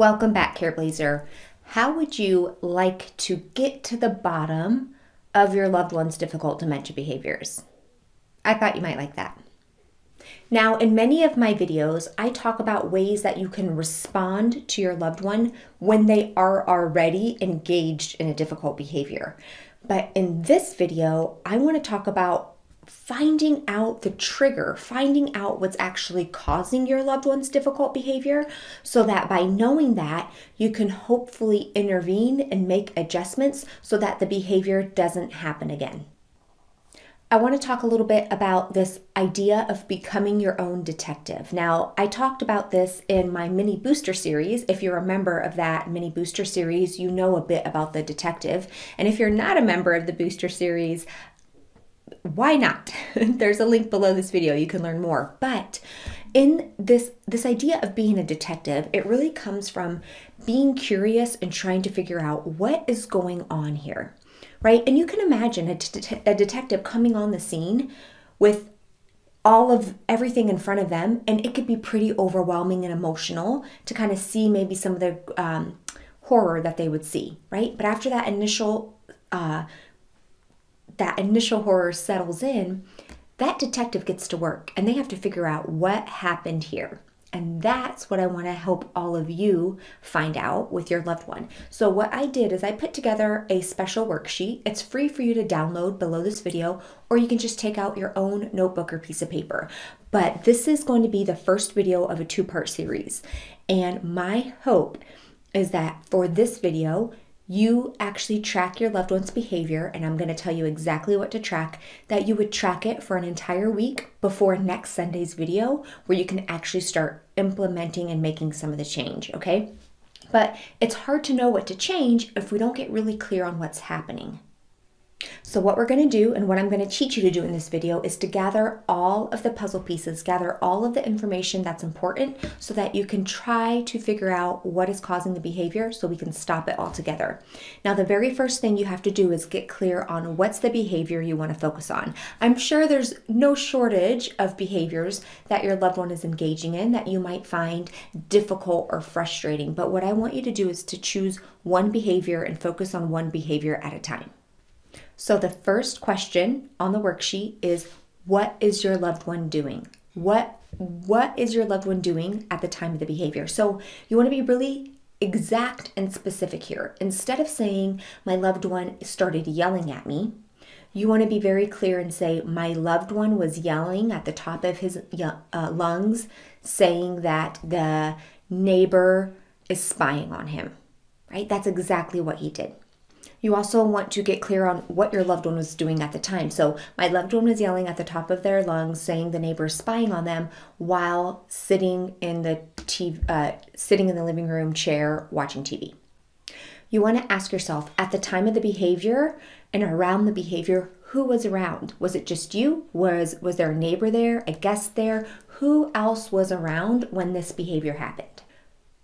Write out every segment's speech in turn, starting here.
Welcome back, Careblazer. How would you like to get to the bottom of your loved one's difficult dementia behaviors? I thought you might like that. Now, in many of my videos, I talk about ways that you can respond to your loved one when they are already engaged in a difficult behavior. But in this video, I want to talk about finding out the trigger, finding out what's actually causing your loved one's difficult behavior, so that by knowing that, you can hopefully intervene and make adjustments so that the behavior doesn't happen again. I want to talk a little bit about this idea of becoming your own detective. Now, I talked about this in my mini booster series. If you're a member of that mini booster series, you know a bit about the detective. And if you're not a member of the booster series, why not? There's a link below this video. You can learn more. But in this idea of being a detective, it really comes from being curious and trying to figure out what is going on here, right? And you can imagine a detective coming on the scene with all of everything in front of them, and it could be pretty overwhelming and emotional to kind of see maybe some of the horror that they would see, right? But after that initial horror settles in, that detective gets to work and they have to figure out what happened here. And that's what I want to help all of you find out with your loved one. So what I did is I put together a special worksheet. It's free for you to download below this video, or you can just take out your own notebook or piece of paper. But this is going to be the first video of a two-part series. And my hope is that for this video, you actually track your loved one's behavior, and I'm going to tell you exactly what to track, that you would track it for an entire week before next Sunday's video, where you can actually start implementing and making some of the change, okay? But it's hard to know what to change if we don't get really clear on what's happening. So what we're going to do, and what I'm going to teach you to do in this video, is to gather all of the puzzle pieces, gather all of the information that's important so that you can try to figure out what is causing the behavior so we can stop it altogether. Now, the very first thing you have to do is get clear on what's the behavior you want to focus on. I'm sure there's no shortage of behaviors that your loved one is engaging in that you might find difficult or frustrating, but what I want you to do is to choose one behavior and focus on one behavior at a time. So the first question on the worksheet is, what is your loved one doing? What is your loved one doing at the time of the behavior? So you want to be really exact and specific here. Instead of saying, my loved one started yelling at me, you want to be very clear and say, my loved one was yelling at the top of his lungs, saying that the neighbor is spying on him, right? That's exactly what he did. You also want to get clear on what your loved one was doing at the time. So my loved one was yelling at the top of their lungs, saying the neighbor is spying on them while sitting in the living room chair watching TV. You want to ask yourself, at the time of the behavior and around the behavior, who was around? Was it just you? Was there a neighbor there, a guest there? Who else was around when this behavior happened?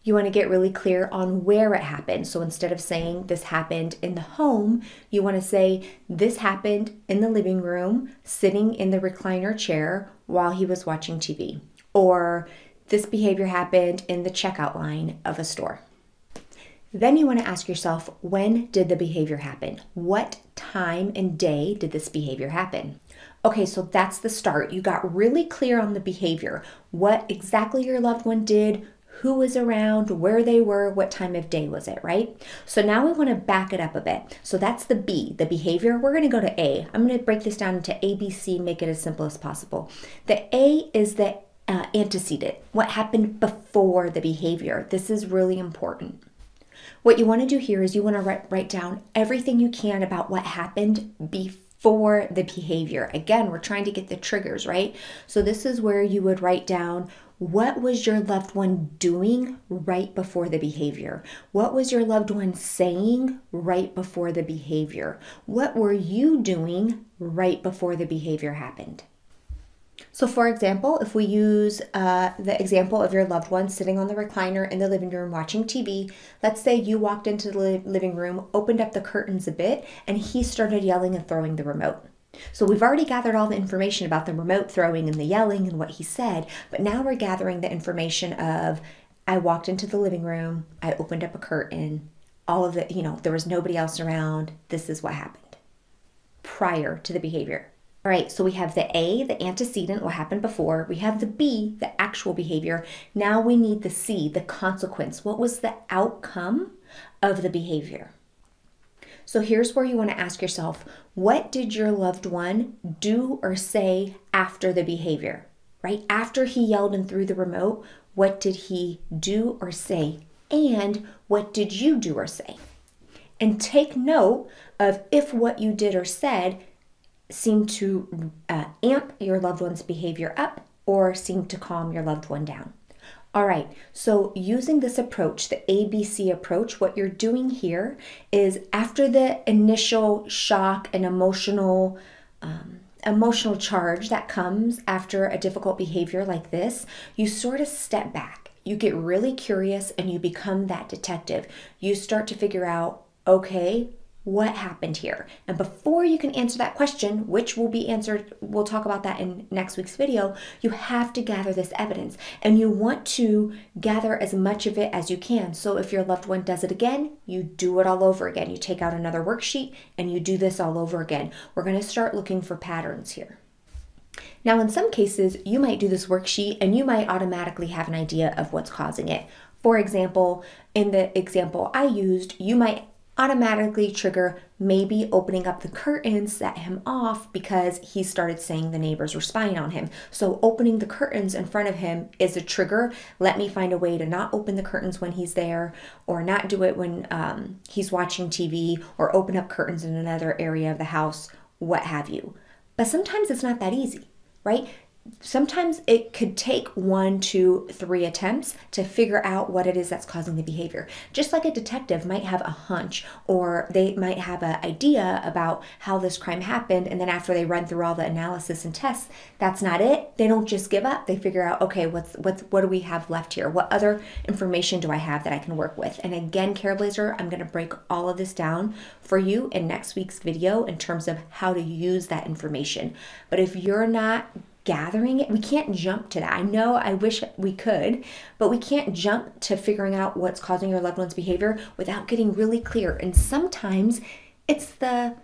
You want to get really clear on where it happened. So instead of saying this happened in the home, you want to say this happened in the living room, sitting in the recliner chair while he was watching TV. Or this behavior happened in the checkout line of a store. Then you want to ask yourself, when did the behavior happen? What time and day did this behavior happen? Okay, so that's the start. You got really clear on the behavior, what exactly your loved one did, who was around, where they were, what time of day was it, right? So now we want to back it up a bit. So that's the B, the behavior. We're going to go to A. I'm going to break this down into A, B, C, make it as simple as possible. The A is the antecedent, what happened before the behavior. This is really important. What you want to do here is you want to write down everything you can about what happened before the behavior. Again, we're trying to get the triggers, right? So this is where you would write down, what was your loved one doing right before the behavior? What was your loved one saying right before the behavior? What were you doing right before the behavior happened? So for example, if we use the example of your loved one sitting on the recliner in the living room watching TV, let's say you walked into the living room, opened up the curtains a bit, and he started yelling and throwing the remote. So we've already gathered all the information about the remote throwing and the yelling and what he said, but now we're gathering the information of I walked into the living room, I opened up a curtain, all of it, there was nobody else around. This is what happened prior to the behavior. All right, so we have the A, the antecedent, what happened before. We have the B, the actual behavior. Now we need the C, the consequence. What was the outcome of the behavior? So here's where you want to ask yourself, what did your loved one do or say after the behavior, right? After he yelled and threw the remote, what did he do or say? And what did you do or say? And take note of if what you did or said seemed to amp your loved one's behavior up or seemed to calm your loved one down. All right, so using this approach, the ABC approach, what you're doing here is after the initial shock and emotional charge that comes after a difficult behavior like this, you sort of step back. You get really curious and you become that detective. You start to figure out, okay, what happened here? And before you can answer that question, which will be answered, we'll talk about that in next week's video, you have to gather this evidence and you want to gather as much of it as you can. So if your loved one does it again, you do it all over again. You take out another worksheet and you do this all over again. We're going to start looking for patterns here. Now, in some cases, you might do this worksheet and you might automatically have an idea of what's causing it. For example, in the example I used, you might automatically trigger maybe opening up the curtains set him off because he started saying the neighbors were spying on him. So opening the curtains in front of him is a trigger. Let me find a way to not open the curtains when he's there, or not do it when he's watching TV, or open up curtains in another area of the house, what have you. But sometimes it's not that easy, right? Sometimes it could take 1, 2, 3 attempts to figure out what it is that's causing the behavior. Just like a detective might have a hunch, or they might have an idea about how this crime happened, and then after they run through all the analysis and tests, that's not it. They don't just give up. They figure out, okay, what do we have left here? What other information do I have that I can work with? And again, Careblazer, I'm going to break all of this down for you in next week's video in terms of how to use that information. But if you're not gathering it, we can't jump to that. I know, I wish we could, but we can't jump to figuring out what's causing your loved one's behavior without getting really clear. And sometimes it's the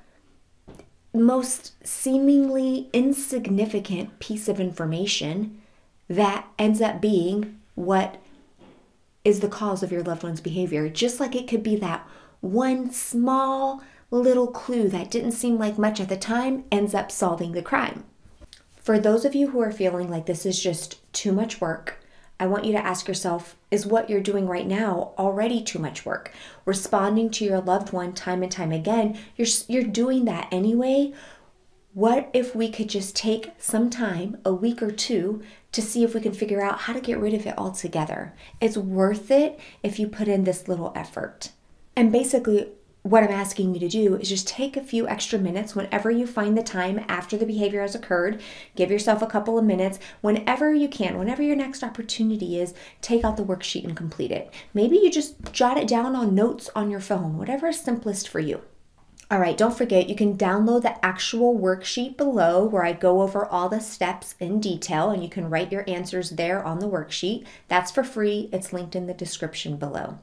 most seemingly insignificant piece of information that ends up being what is the cause of your loved one's behavior. Just like it could be that one small little clue that didn't seem like much at the time ends up solving the crime. For those of you who are feeling like this is just too much work, I want you to ask yourself, is what you're doing right now already too much work? Responding to your loved one time and time again, you're doing that anyway. What if we could just take some time, a week or two, to see if we can figure out how to get rid of it altogether? It's worth it if you put in this little effort. And basically, what I'm asking you to do is just take a few extra minutes whenever you find the time after the behavior has occurred. Give yourself a couple of minutes whenever you can, whenever your next opportunity is, take out the worksheet and complete it. Maybe you just jot it down on notes on your phone, whatever is simplest for you. All right, don't forget, you can download the actual worksheet below where I go over all the steps in detail, and you can write your answers there on the worksheet. That's for free. It's linked in the description below.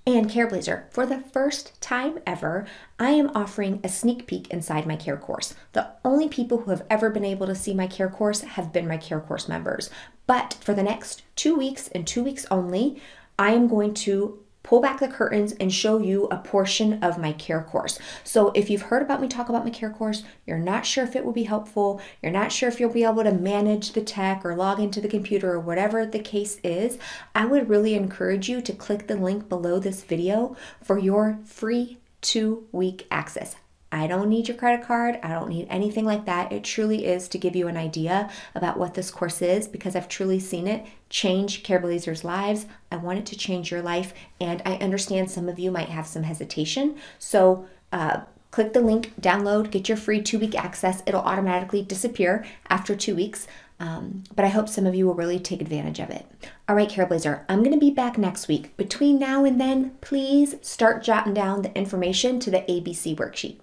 And Careblazer, for the first time ever, I am offering a sneak peek inside my care course. The only people who have ever been able to see my care course have been my care course members. But for the next 2 weeks and 2 weeks only, I am going to pull back the curtains and show you a portion of my care course. So if you've heard about me talk about my care course, you're not sure if it will be helpful, you're not sure if you'll be able to manage the tech or log into the computer or whatever the case is, I would really encourage you to click the link below this video for your free 2-week access. I don't need your credit card. I don't need anything like that. It truly is to give you an idea about what this course is, because I've truly seen it change Careblazers' lives. I want it to change your life, and I understand some of you might have some hesitation. So click the link, download, get your free 2-week access. It'll automatically disappear after 2 weeks. But I hope some of you will really take advantage of it. All right, Careblazer, I'm going to be back next week. Between now and then, please start jotting down the information to the ABC worksheet.